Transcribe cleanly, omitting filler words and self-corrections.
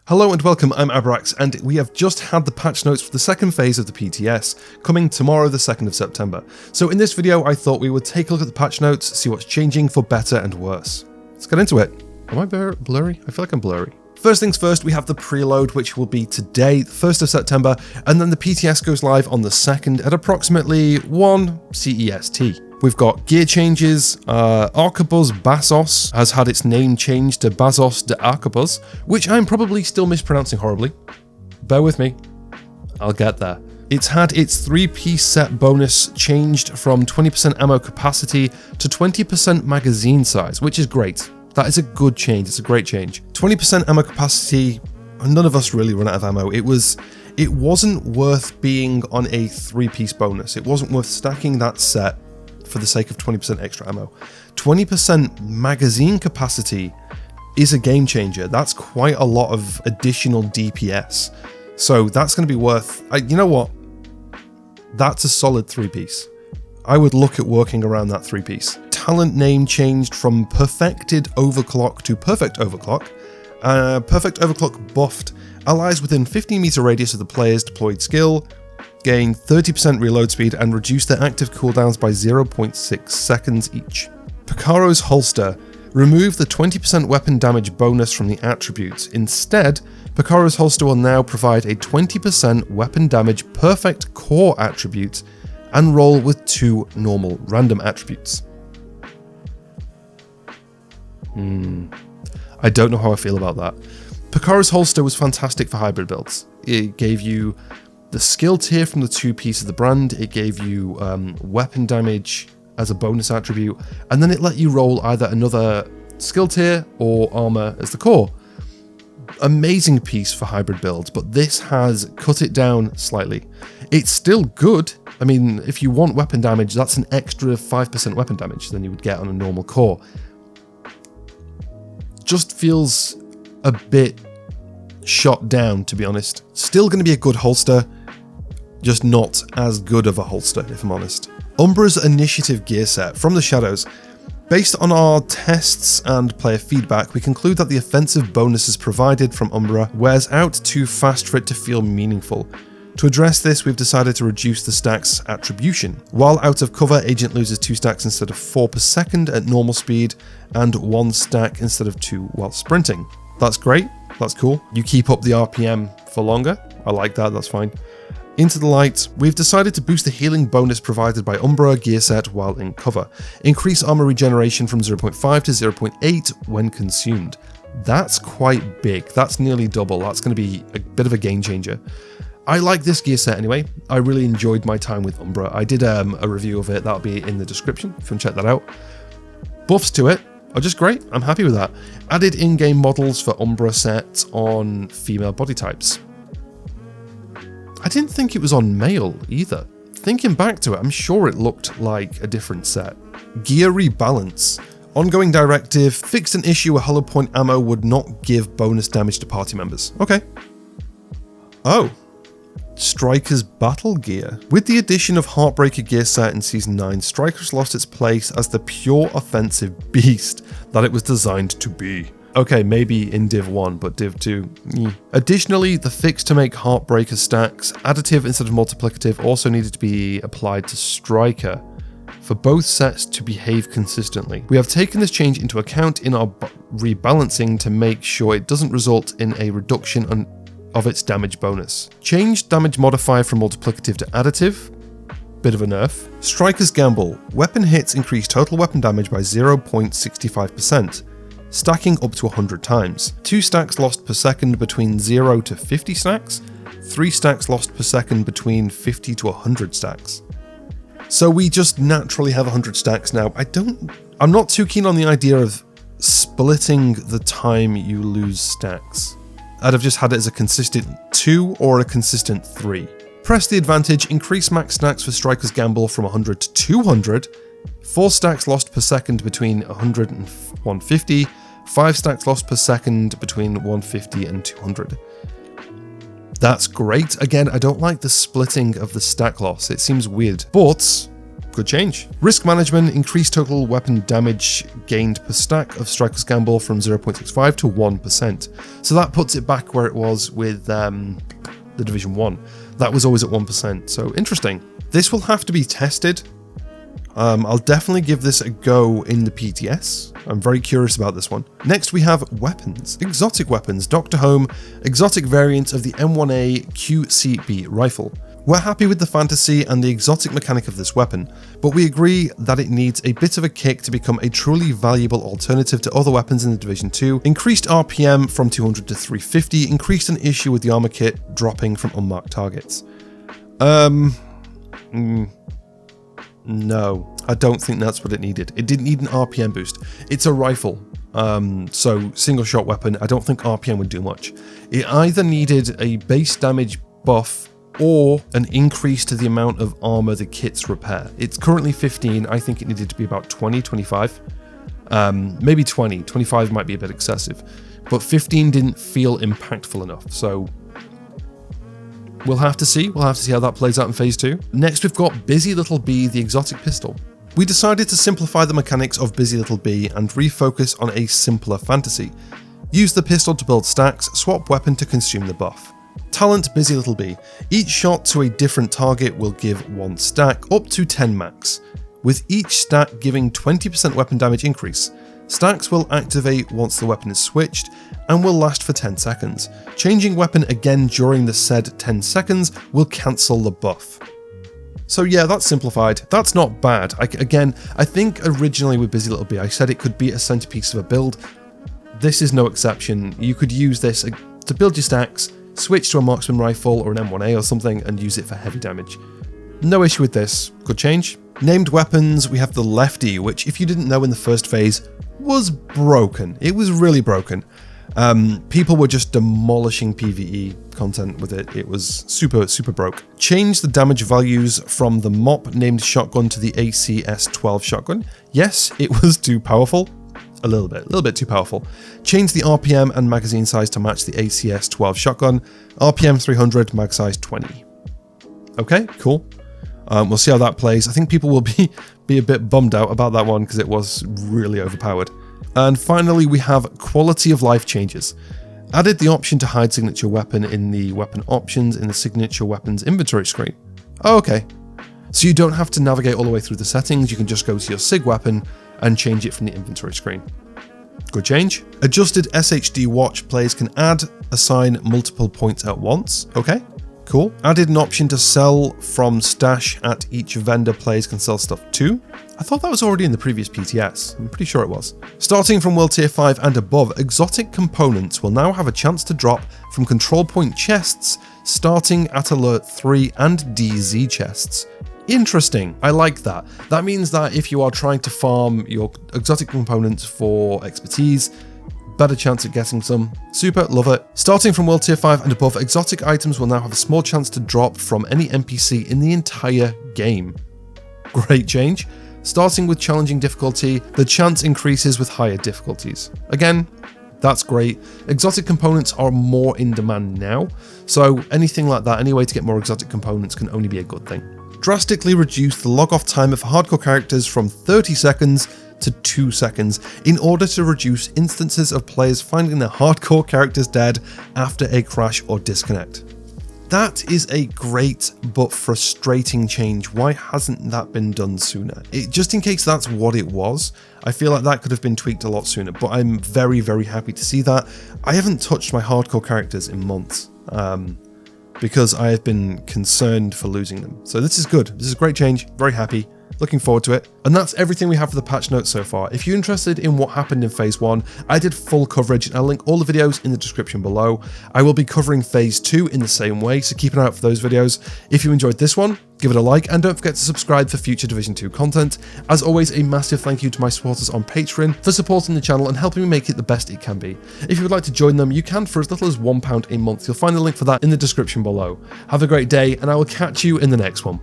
Hello and welcome, I'm Abrax, and we have just had the patch notes for the second phase of the PTS, coming tomorrow the 2nd of September. So in this video I thought we would take a look at the patch notes, see what's changing for better and worse. Let's get into it. Am I blurry? I feel like I'm blurry. First things first, we have the preload, which will be today, the 1st of September, and then the PTS goes live on the 2nd at approximately 1 CEST. We've got gear changes, Arquebus Bassos has had its name changed to Bassos de Arquebus, which I'm probably still mispronouncing horribly. Bear with me, I'll get there. It's had its 3-piece set bonus changed from 20% ammo capacity to 20% magazine size, which is great. That is a good change, it's a great change. 20% ammo capacity, none of us really run out of ammo. It wasn't worth being on a 3-piece bonus. It wasn't worth stacking that set for the sake of 20% extra ammo. 20% magazine capacity is a game changer. That's quite a lot of additional DPS. So that's going to be worth, you know what? That's a solid 3-piece. I would look at working around that 3-piece. Talent name changed from Perfected Overclock to Perfect Overclock. Perfect Overclock buffed allies within 15-meter radius of the player's deployed skill gain 30% reload speed and reduce their active cooldowns by 0.6 seconds each. Picaro's Holster. Remove the 20% weapon damage bonus from the attributes. Instead, Picaro's Holster will now provide a 20% weapon damage perfect core attribute and roll with 2 normal random attributes. I don't know how I feel about that. Picaro's Holster was fantastic for hybrid builds. It gave you the skill tier from the 2-piece of the brand, it gave you weapon damage as a bonus attribute, and then it let you roll either another skill tier or armor as the core. Amazing piece for hybrid builds, but this has cut it down slightly. It's still good. I mean, if you want weapon damage, that's an extra 5% weapon damage than you would get on a normal core. Just feels a bit shot down, to be honest. Still going to be a good holster, just not as good of a holster, if I'm honest. Umbra's Initiative gear set from the Shadows. Based on our tests and player feedback, we conclude that the offensive bonuses provided from Umbra wears out too fast for it to feel meaningful. To address this, we've decided to reduce the stack's attribution. While out of cover, Agent loses 2 stacks instead of 4 per second at normal speed, and 1 stack instead of 2 while sprinting. That's great, that's cool. You keep up the RPM for longer, I like that, that's fine. Into the light, we've decided to boost the healing bonus provided by Umbra gear set while in cover. Increase armor regeneration from 0.5 to 0.8 when consumed. That's quite big, that's nearly double, that's going to be a bit of a game changer. I like this gear set anyway, I really enjoyed my time with Umbra. I did a review of it, that'll be in the description if you want to check that out. Buffs to it are just great, I'm happy with that. Added in-game models for Umbra set on female body types. I didn't think it was on male either. Thinking back to it, I'm sure it looked like a different set. Gear rebalance. Ongoing directive, fixed an issue where hollow point ammo would not give bonus damage to party members. Okay. Oh. Striker's battle gear. With the addition of Heartbreaker gear set in Season 9, Striker's lost its place as the pure offensive beast that it was designed to be. Okay, maybe in Div 1, but Div 2, Additionally, the fix to make Heartbreaker stacks additive instead of multiplicative also needed to be applied to Striker for both sets to behave consistently. We have taken this change into account in our rebalancing to make sure it doesn't result in a reduction of its damage bonus. Changed damage modifier from multiplicative to additive. Bit of a nerf. Striker's Gamble. Weapon hits increase total weapon damage by 0.65%. Stacking up to 100 times. 2 stacks lost per second between 0 to 50 stacks, 3 stacks lost per second between 50 to 100 stacks. So we just naturally have 100 stacks now. I'm not too keen on the idea of splitting the time you lose stacks. I'd have just had it as a consistent 2 or a consistent 3. Press the advantage, increase max stacks for Striker's Gamble from 100 to 200, 4 stacks lost per second between 100 and 150, 5 stacks lost per second between 150 and 200. That's great. Again, I don't like the splitting of the stack loss. It seems weird, but Good change. Risk management, increased total weapon damage gained per stack of Striker's Gamble from 0.65 to 1%. So that puts it back where it was with the Division 1. That was always at 1%, so interesting. This will have to be tested. I'll definitely give this a go in the PTS. I'm very curious about this one. Next we have weapons. Exotic weapons. Dr. Home, exotic variant of the M1A QCB rifle. We're happy with the fantasy and the exotic mechanic of this weapon, but we agree that it needs a bit of a kick to become a truly valuable alternative to other weapons in the Division 2. Increased RPM from 200 to 350, increased an issue with the armor kit dropping from unmarked targets. No, I don't think that's what it needed. It didn't need an RPM boost. It's a rifle, so single shot weapon. I don't think RPM would do much. It either needed a base damage buff or an increase to the amount of armor the kits repair. It's currently 15. I think it needed to be about 20, 25. Maybe 20. 25 might be a bit excessive, but 15 didn't feel impactful enough. So we'll have to see. We'll have to see how that plays out in Phase 2. Next, we've got Busy Little Bee, the exotic pistol. We decided to simplify the mechanics of Busy Little Bee and refocus on a simpler fantasy. Use the pistol to build stacks, swap weapon to consume the buff. Talent Busy Little Bee. Each shot to a different target will give 1 stack, up to 10 max, with each stack giving 20% weapon damage increase. Stacks will activate once the weapon is switched and will last for 10 seconds. Changing weapon again during the said 10 seconds will cancel the buff. So yeah, that's simplified. That's not bad. I think originally with Busy Little Bee, I said it could be a centerpiece of a build. This is no exception. You could use this to build your stacks, switch to a marksman rifle or an M1A or something and use it for heavy damage. No issue with this. Good change. Named weapons, we have the Lefty, which if you didn't know in the first phase, was broken. It was really broken. People were just demolishing PvE content with it. It was super broke. Change the damage values from the MOP named shotgun to the ACS-12 shotgun. Yes, it was too powerful. A little bit too powerful. Change the RPM and magazine size to match the ACS-12 shotgun. RPM 300, mag size 20. Okay, cool. We'll see how that plays. I think people will be a bit bummed out about that one because it was really overpowered. And finally, we have quality of life changes. Added the option to hide signature weapon in the weapon options in the signature weapons inventory screen. Oh, okay. So you don't have to navigate all the way through the settings. You can just go to your SIG weapon and change it from the inventory screen. Good change. Adjusted SHD watch, players can add, assign multiple points at once. Okay, cool. Added an option to sell from stash at each vendor players can sell stuff to. I thought that was already in the previous PTS. I'm pretty sure it was. Starting from World Tier 5 and above, exotic components will now have a chance to drop from control point chests starting at Alert 3 and DZ chests. Interesting, I like that. That means that if you are trying to farm your exotic components for expertise, better chance at getting some. Super, love it. Starting from World Tier 5 and above, exotic items will now have a small chance to drop from any NPC in the entire game. Great change. Starting with challenging difficulty, the chance increases with higher difficulties. Again, that's great. Exotic components are more in demand now, so anything like that, any way to get more exotic components can only be a good thing. Drastically reduce the log-off time of hardcore characters from 30 seconds to 2 seconds in order to reduce instances of players finding their hardcore characters dead after a crash or disconnect. That is a great but frustrating change. Why hasn't that been done sooner? Just in case that's what it was, I feel like that could have been tweaked a lot sooner, but I'm very, very happy to see that. I haven't touched my hardcore characters in months. Because I have been concerned for losing them. So this is good. This is a great change. Very happy. Looking forward to it. And that's everything we have for the patch notes so far. If you're interested in what happened in Phase 1, I did full coverage and I'll link all the videos in the description below. I will be covering Phase 2 in the same way, so keep an eye out for those videos. If you enjoyed this one, give it a like and don't forget to subscribe for future Division 2 content. As always, a massive thank you to my supporters on Patreon for supporting the channel and helping me make it the best it can be. If you would like to join them, you can for as little as £1 a month. You'll find the link for that in the description below. Have a great day and I will catch you in the next one.